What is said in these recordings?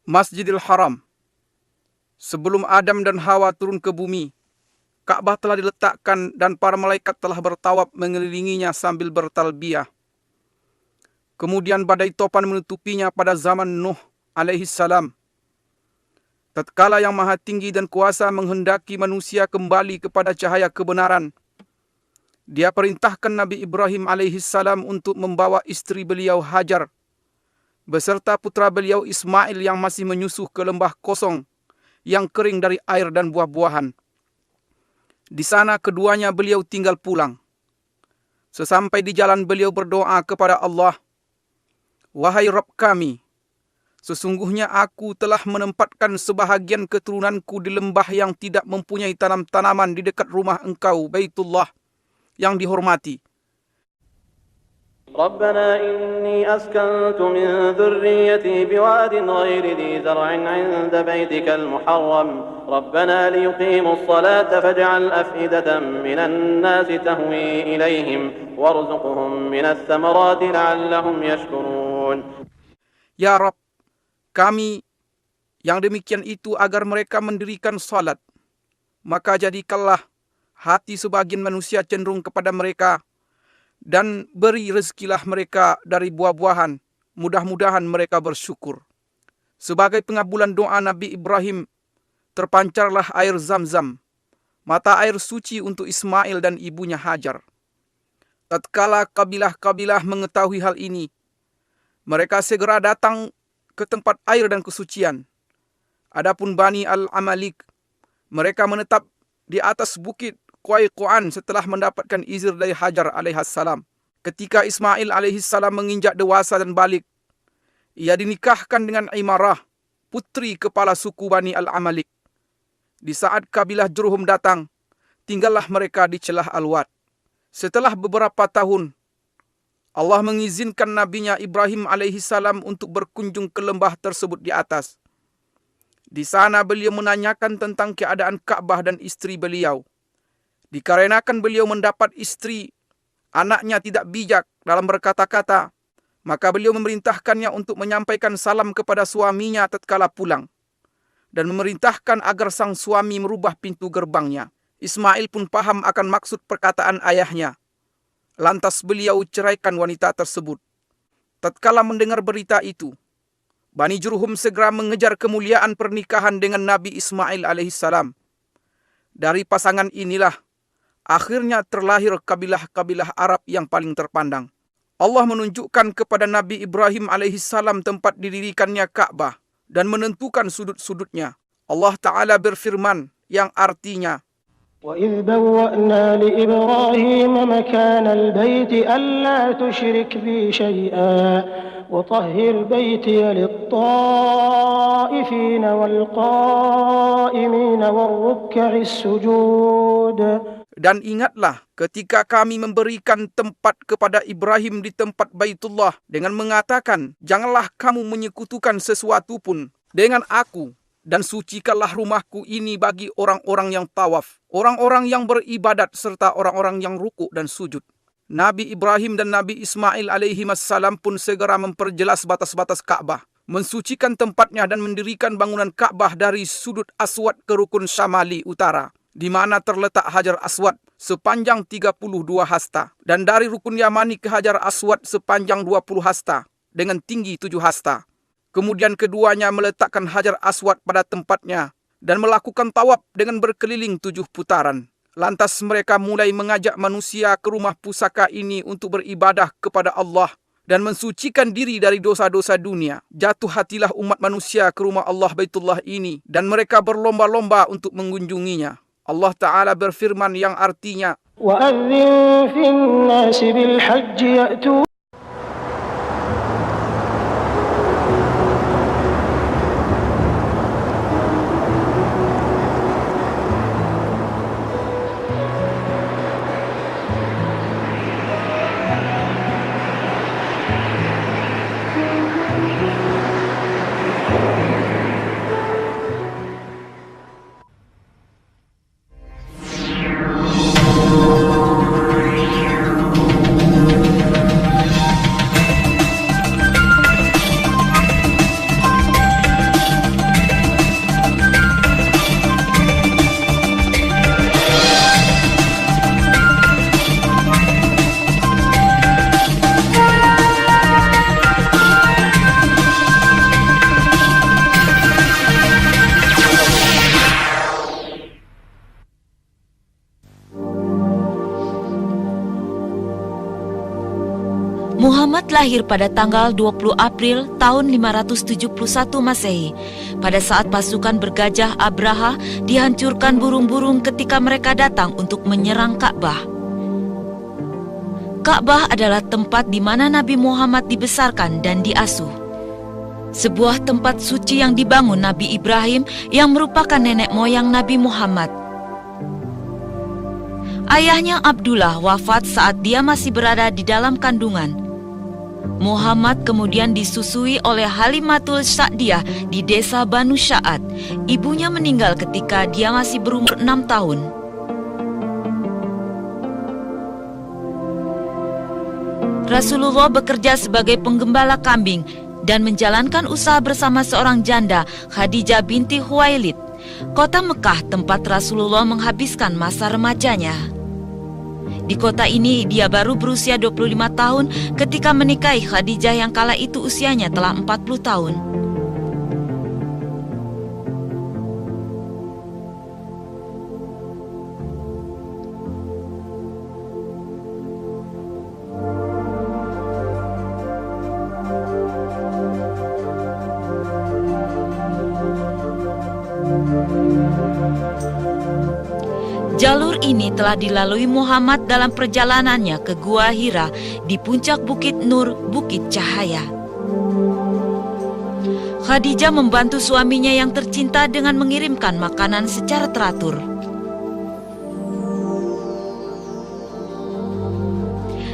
Masjidil Haram. Sebelum Adam dan Hawa turun ke bumi, Ka'bah telah diletakkan dan para malaikat telah bertawaf mengelilinginya sambil bertalbiyah. Kemudian badai topan menutupinya pada zaman Nuh alaihi salam. Tatkala Yang Maha Tinggi dan Kuasa menghendaki manusia kembali kepada cahaya kebenaran, Dia perintahkan Nabi Ibrahim alaihi salam untuk membawa istri beliau Hajar beserta putra beliau Ismail yang masih menyusuh ke lembah kosong yang kering dari air dan buah-buahan. Di sana keduanya beliau tinggal pulang. Sesampai di jalan beliau berdoa kepada Allah, "Wahai Rabb kami, sesungguhnya aku telah menempatkan sebahagian keturunanku di lembah yang tidak mempunyai tanam-tanaman di dekat rumah Engkau, Baitullah, yang dihormati. ربنا إني أسكنت من ذريتي بواد غير ذي زرع عند بيتك المحرم ربنا ليقيموا الصلاة فاجعل أفئدة من الناس تهوي إليهم وارزقهم من الثمرات لعلهم يشكرون." Ya Rabb, kami yang demikian itu agar mereka mendirikan salat, maka jadikanlah hati sebagian manusia cenderung kepada mereka, dan beri rezekilah mereka dari buah-buahan, mudah-mudahan mereka bersyukur. Sebagai pengabulan doa Nabi Ibrahim, terpancarlah air Zam-Zam, mata air suci untuk Ismail dan ibunya Hajar. Tatkala kabilah-kabilah mengetahui hal ini, mereka segera datang ke tempat air dan kesucian. Adapun Bani Al-Amalik, mereka menetap di atas bukit Qayquan setelah mendapatkan izin dari Hajar alaihissalam. Ketika Ismail alaihissalam menginjak dewasa dan balik, ia dinikahkan dengan Imarah, putri kepala suku Bani Al-Amalik. Di saat kabilah Jurhum datang, tinggallah mereka di celah Al-Wad. Setelah beberapa tahun, Allah mengizinkan nabinya Ibrahim alaihissalam untuk berkunjung ke lembah tersebut di atas. Di sana beliau menanyakan tentang keadaan Ka'bah dan istri beliau. Dikarenakan beliau mendapat istri, anaknya tidak bijak dalam berkata-kata, maka beliau memerintahkannya untuk menyampaikan salam kepada suaminya tatkala pulang, dan memerintahkan agar sang suami merubah pintu gerbangnya. Ismail pun paham akan maksud perkataan ayahnya. Lantas beliau ceraikan wanita tersebut. Tatkala mendengar berita itu, Bani Jurhum segera mengejar kemuliaan pernikahan dengan Nabi Ismail alaihissalam. Dari pasangan inilah akhirnya terlahir kabilah-kabilah Arab yang paling terpandang. Allah menunjukkan kepada Nabi Ibrahim alaihissalam tempat didirikannya Ka'bah dan menentukan sudut-sudutnya. Allah Ta'ala berfirman yang artinya, وَإِذْ بَوَّأْنَا لِإِبْرَاهِيمَ مَكَانَ الْبَيْتِ أَلَّا تُشْرِكْ بِي شَيْئًا وَطَهِّرْ بَيْتِيَ لِلطَّائِفِينَ وَالْقَائِمِينَ وَالرُّكَّعِ السُّجُودِ. Dan ingatlah ketika kami memberikan tempat kepada Ibrahim di tempat Baitullah dengan mengatakan, janganlah kamu menyekutukan sesuatu pun dengan aku, dan sucikanlah rumahku ini bagi orang-orang yang tawaf, orang-orang yang beribadat, serta orang-orang yang rukuk dan sujud. Nabi Ibrahim dan Nabi Ismail alaihimassalam pun segera memperjelas batas-batas Ka'bah, mensucikan tempatnya dan mendirikan bangunan Ka'bah dari sudut Aswad ke rukun Syamali utara, di mana terletak Hajar Aswad sepanjang 32 hasta, dan dari rukun Yamani ke Hajar Aswad sepanjang 20 hasta dengan tinggi 7 hasta. Kemudian keduanya meletakkan Hajar Aswad pada tempatnya dan melakukan tawaf dengan berkeliling 7 putaran. Lantas mereka mulai mengajak manusia ke rumah pusaka ini untuk beribadah kepada Allah dan mensucikan diri dari dosa-dosa dunia. Jatuh hatilah umat manusia ke rumah Allah Baitullah ini dan mereka berlomba-lomba untuk mengunjunginya. Allah Ta'ala berfirman yang artinya, وَأَذِّن فِي النَّاسِ بِالْحَجِّ يَأْتُوكَ Muhammad lahir pada tanggal 20 April tahun 571 Masehi, pada saat pasukan bergajah Abraha dihancurkan burung-burung ketika mereka datang untuk menyerang Ka'bah. Ka'bah adalah tempat di mana Nabi Muhammad dibesarkan dan diasuh. Sebuah tempat suci yang dibangun Nabi Ibrahim yang merupakan nenek moyang Nabi Muhammad. Ayahnya Abdullah wafat saat dia masih berada di dalam kandungan. Muhammad kemudian disusui oleh Halimatul Sa'diyah di desa Banu Sya'ad. Ibunya meninggal ketika dia masih berumur 6 tahun. Rasulullah bekerja sebagai penggembala kambing dan menjalankan usaha bersama seorang janda, Khadijah binti Khuwailid, kota Mekah tempat Rasulullah menghabiskan masa remajanya. Di kota ini dia baru berusia 25 tahun ketika menikahi Khadijah yang kala itu usianya telah 40 tahun. Jalur ini telah dilalui Muhammad dalam perjalanannya ke Gua Hira di puncak Bukit Nur, Bukit Cahaya. Khadijah membantu suaminya yang tercinta dengan mengirimkan makanan secara teratur.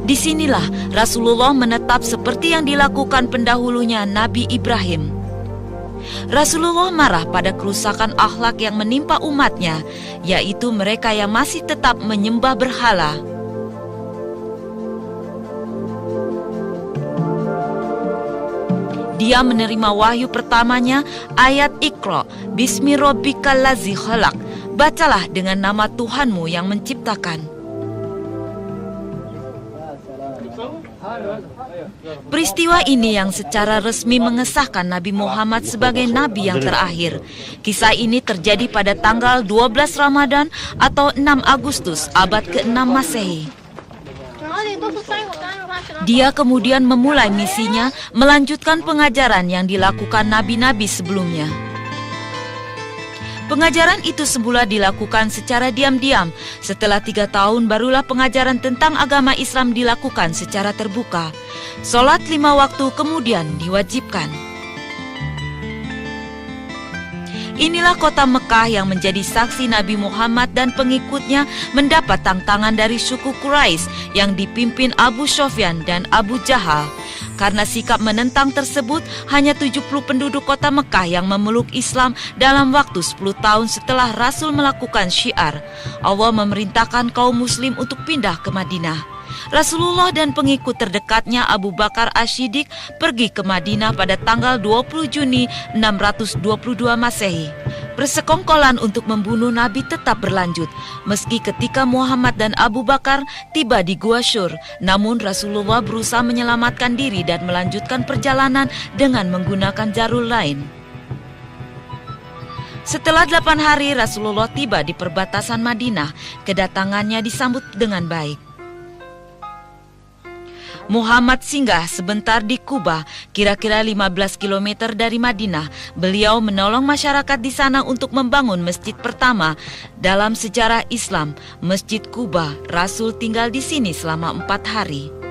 Disinilah Rasulullah menetap seperti yang dilakukan pendahulunya Nabi Ibrahim. Rasulullah marah pada kerusakan akhlak yang menimpa umatnya, yaitu mereka yang masih tetap menyembah berhala. Dia menerima wahyu pertamanya, ayat Iqra, Bismi Rabbikal Ladzi Khalaq, bacalah dengan nama Tuhanmu yang menciptakan. Peristiwa ini yang secara resmi mengesahkan Nabi Muhammad sebagai Nabi yang terakhir. Kisah ini terjadi pada tanggal 12 Ramadan atau 6 Agustus abad ke-6 Masehi. Dia kemudian memulai misinya melanjutkan pengajaran yang dilakukan nabi-nabi sebelumnya. Pengajaran itu semula dilakukan secara diam-diam. Setelah 3 tahun barulah pengajaran tentang agama Islam dilakukan secara terbuka. Sholat 5 waktu kemudian diwajibkan. Inilah kota Mekah yang menjadi saksi Nabi Muhammad dan pengikutnya mendapat tantangan dari suku Quraisy yang dipimpin Abu Sufyan dan Abu Jahal. Karena sikap menentang tersebut, hanya 70 penduduk kota Mekah yang memeluk Islam dalam waktu 10 tahun setelah Rasul melakukan syiar. Allah memerintahkan kaum muslim untuk pindah ke Madinah. Rasulullah dan pengikut terdekatnya Abu Bakar As-Siddiq pergi ke Madinah pada tanggal 20 Juni 622 Masehi. Persekongkolan untuk membunuh Nabi tetap berlanjut, meski ketika Muhammad dan Abu Bakar tiba di Gua Syur. Namun Rasulullah berusaha menyelamatkan diri dan melanjutkan perjalanan dengan menggunakan jalur lain. Setelah 8 hari Rasulullah tiba di perbatasan Madinah, kedatangannya disambut dengan baik. Muhammad singgah sebentar di Kuba, kira-kira 15 km dari Madinah. Beliau menolong masyarakat di sana untuk membangun masjid pertama dalam sejarah Islam, Masjid Kuba. Rasul tinggal di sini selama 4 hari.